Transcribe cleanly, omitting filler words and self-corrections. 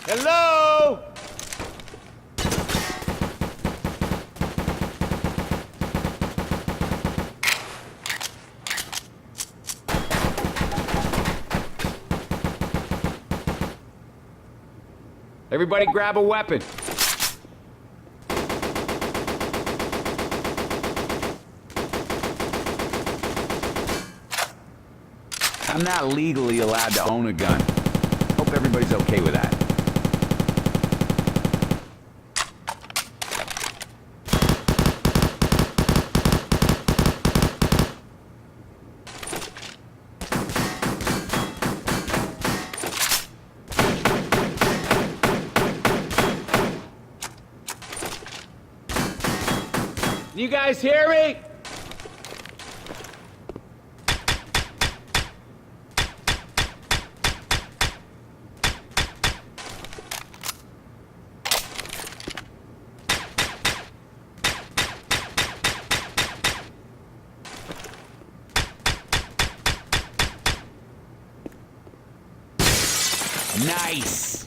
Hello? Everybody grab a weapon. I'm not legally allowed to own a gun. Hope everybody's okay with that. You guys hear me? Nice.